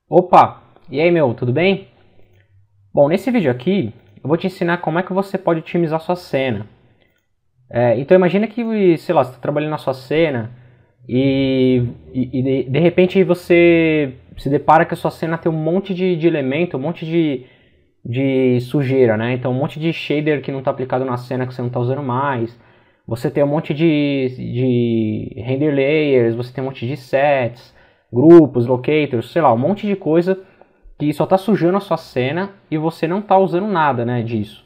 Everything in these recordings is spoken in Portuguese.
Opa! E aí, meu, tudo bem? Bom, nesse vídeo aqui eu vou te ensinar como é que você pode otimizar sua cena. Então imagina que, sei lá, você está trabalhando na sua cena e de repente você se depara que a sua cena tem um monte de elemento, um monte de sujeira, né? Então um monte de shader que não está aplicado na cena que você não está usando mais. Você tem um monte de render layers, você tem um monte de sets, grupos, locators, sei lá, um monte de coisa que só está sujando a sua cena e você não está usando nada, né, disso.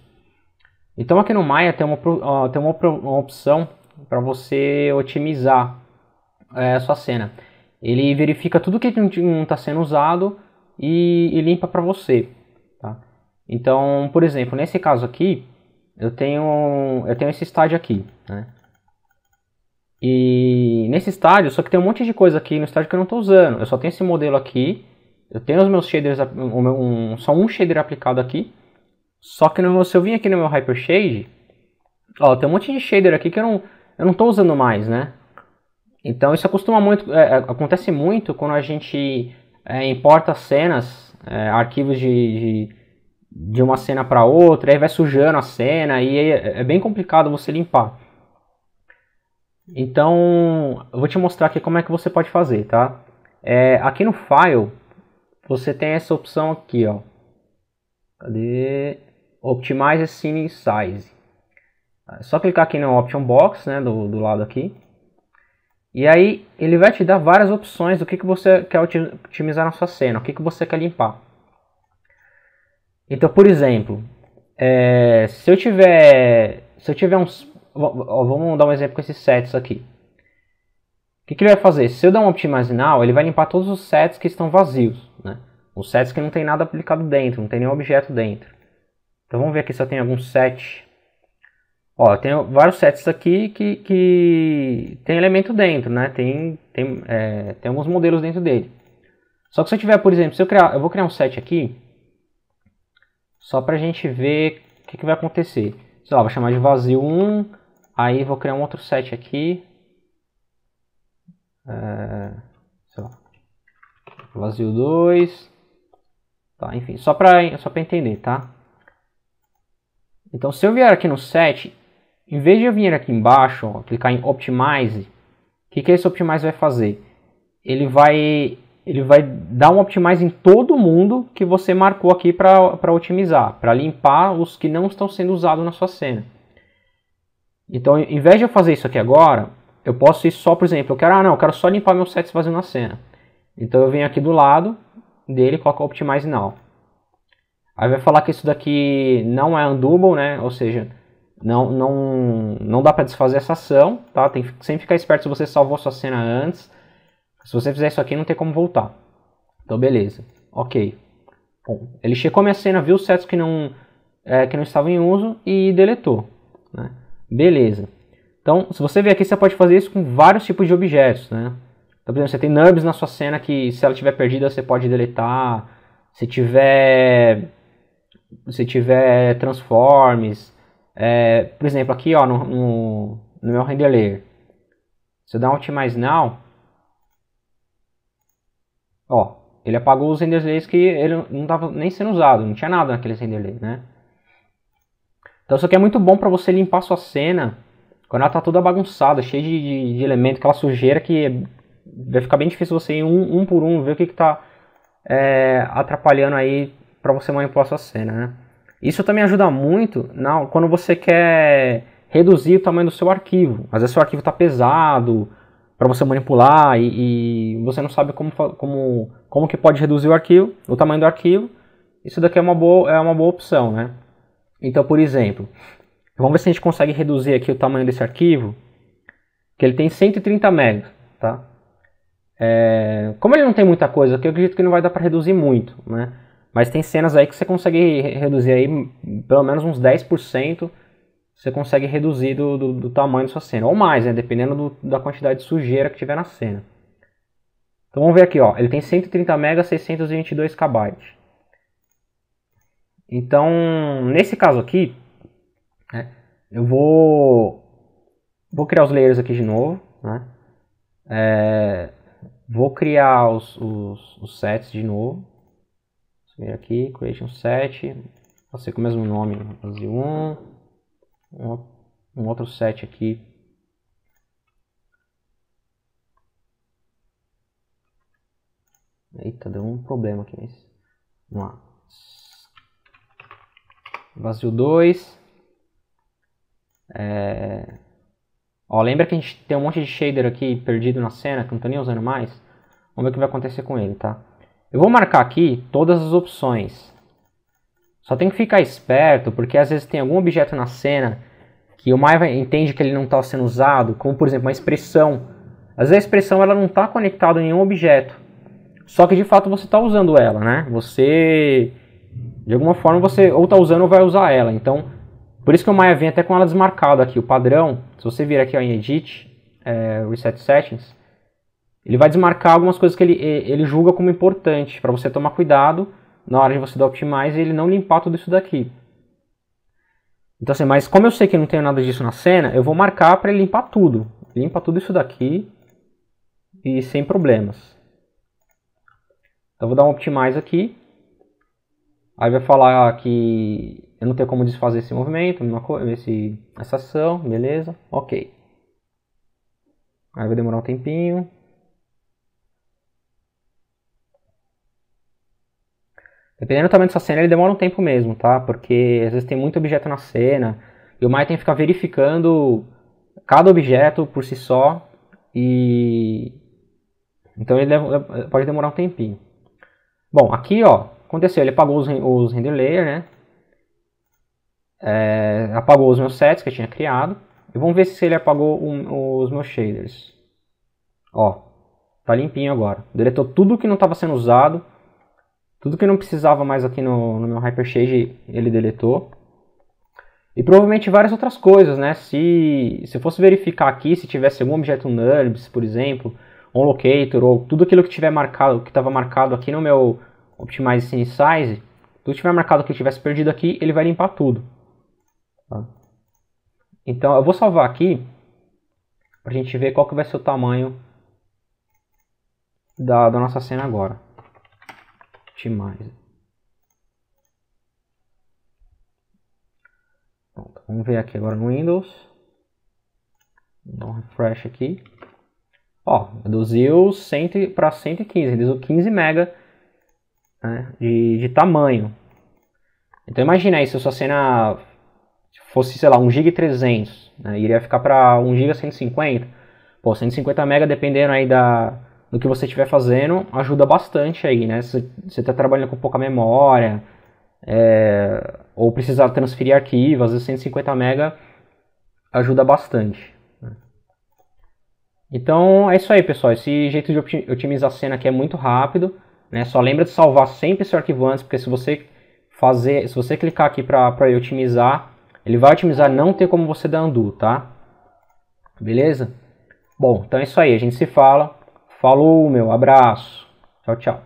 Então aqui no Maya tem uma opção para você otimizar a sua cena. Ele verifica tudo que não está sendo usado e limpa para você. Tá? Então, por exemplo, nesse caso aqui, eu tenho esse estádio aqui. Né? E nesse estádio, só que tem um monte de coisa aqui no estádio que eu não estou usando. Eu só tenho esse modelo aqui. Eu tenho os meus shaders, só um shader aplicado aqui. Só que se eu vir aqui no meu Hypershade, ó, tem um monte de shader aqui que eu não estou usando mais, né? Então isso acontece muito quando a gente importa cenas, arquivos de uma cena para outra, aí vai sujando a cena e é bem complicado você limpar. Então eu vou te mostrar aqui como é que você pode fazer, tá? Aqui no File você tem essa opção aqui, ó. Cadê? Optimize Scene Size. É só clicar aqui no Option Box, né, do lado aqui. E aí ele vai te dar várias opções do que você quer otimizar na sua cena, o que você quer limpar. Então, por exemplo, se eu tiver uns... Vamos dar um exemplo com esses sets aqui. O que ele vai fazer? Se eu dar um Optimize Now, ele vai limpar todos os sets que estão vazios. Né? Os sets que não tem nada aplicado dentro, não tem nenhum objeto dentro. Então vamos ver aqui se eu tenho algum set. Ó, eu tenho vários sets aqui que tem elemento dentro, né? Tem alguns modelos dentro dele. Só que se eu tiver, por exemplo, eu vou criar um set aqui, só pra gente ver o que vai acontecer. Sei lá, vou chamar de vazio 1, aí vou criar um outro set aqui. Sei lá, vazio 2. Tá, enfim, só pra entender, tá? Então se eu vier aqui no set, em vez de eu vir aqui embaixo, ó, clicar em Optimize, o que esse Optimize vai fazer? Ele vai dar um Optimize em todo mundo que você marcou aqui para otimizar, para limpar os que não estão sendo usados na sua cena. Então, em vez de eu fazer isso aqui agora, eu posso ir só, por exemplo, eu quero só limpar meus sets vazios na cena. Então eu venho aqui do lado dele e coloco Optimize Now. Aí vai falar que isso daqui não é undouble, né? Ou seja, não dá para desfazer essa ação, tá? Tem que sempre ficar esperto se você salvou sua cena antes. Se você fizer isso aqui, não tem como voltar. Então, beleza. Ok. Bom, ele checou minha cena, viu os sets que não estavam em uso e deletou. Né? Beleza. Então, se você ver aqui, você pode fazer isso com vários tipos de objetos. Né? Então, por exemplo, você tem nubs na sua cena que, se ela estiver perdida, você pode deletar. Se tiver transforms, por exemplo, aqui ó, no meu render layer, se eu dar um Optimize Now, ó, ele apagou os render layers que ele não estava nem sendo usado, não tinha nada naqueles render layers, né? Então isso aqui é muito bom para você limpar sua cena quando ela está toda bagunçada, cheia de elementos, aquela sujeira que vai ficar bem difícil você ir um por um, ver o que está atrapalhando aí para você manipular sua cena, né? Isso também ajuda muito quando você quer reduzir o tamanho do seu arquivo. Às vezes seu arquivo está pesado para você manipular e você não sabe como que pode reduzir o tamanho do arquivo. Isso daqui é uma boa opção, né? Então, por exemplo, vamos ver se a gente consegue reduzir aqui o tamanho desse arquivo, que ele tem 130 MB, tá? Como ele não tem muita coisa aqui, eu acredito que não vai dar para reduzir muito, né? Mas tem cenas aí que você consegue reduzir aí pelo menos uns 10%, você consegue reduzir do tamanho da sua cena, ou mais, né? Dependendo da quantidade de sujeira que tiver na cena. Então vamos ver aqui, ó, ele tem 130 MB, 622 KB. Então, nesse caso aqui, né, eu vou criar os layers aqui de novo, né? Vou criar os sets de novo. Subir aqui, creation set, pode ser com o mesmo nome, fazer um outro set aqui. Eita, deu um problema aqui, mas vamos lá. Vazio 2. Ó, lembra que a gente tem um monte de shader aqui perdido na cena, que não tô nem usando mais? Vamos ver o que vai acontecer com ele, tá? Eu vou marcar aqui todas as opções. Só tem que ficar esperto, porque às vezes tem algum objeto na cena que o Maya entende que ele não está sendo usado, como por exemplo uma expressão. Às vezes a expressão ela não está conectada em nenhum objeto. Só que de fato você está usando ela, né? Você, de alguma forma, você ou está usando ou vai usar ela. Então, por isso que o Maya vem até com ela desmarcada aqui. O padrão, se você vir aqui ó, em Edit, Reset Settings, ele vai desmarcar algumas coisas que ele julga como importante, para você tomar cuidado na hora de você dar Optimize e ele não limpar tudo isso daqui. Então assim, mas como eu sei que não tem nada disso na cena, eu vou marcar para ele limpar tudo. Limpa tudo isso daqui e sem problemas. Então eu vou dar um Optimize aqui. Aí vai falar que eu não tenho como desfazer esse movimento, essa ação, beleza, ok. Aí vai demorar um tempinho. Dependendo do tamanho dessa cena, ele demora um tempo mesmo, tá? Porque às vezes tem muito objeto na cena e o Maya tem que ficar verificando cada objeto por si só e então ele pode demorar um tempinho. Bom, aqui ó, aconteceu, ele apagou os render layer, né? Apagou os meus sets que eu tinha criado. E vamos ver se ele apagou os meus shaders. Ó, tá limpinho agora. Deletou tudo que não estava sendo usado. Tudo que não precisava mais aqui no meu Hypershade, ele deletou. E provavelmente várias outras coisas, né? Se fosse verificar aqui, se tivesse algum objeto NURBS, por exemplo, on locator, ou tudo aquilo que tiver marcado, que estava marcado aqui no meu Optimize Scene Size, tudo que tiver marcado que tivesse perdido aqui, ele vai limpar tudo. Tá? Então eu vou salvar aqui, pra gente ver qual que vai ser o tamanho da nossa cena agora. Optimize. Pronto, vamos ver aqui agora no Windows. Vou dar um refresh aqui. Ó, reduziu para 115, reduziu 15 MB, né, de tamanho. Então imagina aí, se a sua cena fosse, sei lá, 1 GB 300, né, iria ficar para 1 GB 150. Pô, 150 MB, dependendo aí do que você estiver fazendo, ajuda bastante aí, né? Se você está trabalhando com pouca memória, ou precisar transferir arquivos, às vezes 150 MB ajuda bastante. Então é isso aí, pessoal. Esse jeito de otimizar a cena aqui é muito rápido, né? Só lembra de salvar sempre esse arquivo antes, porque se você clicar aqui para otimizar, ele vai otimizar, não tem como você dar undo, tá? Beleza? Bom, então é isso aí, a gente se fala. Falou, meu, abraço. Tchau, tchau.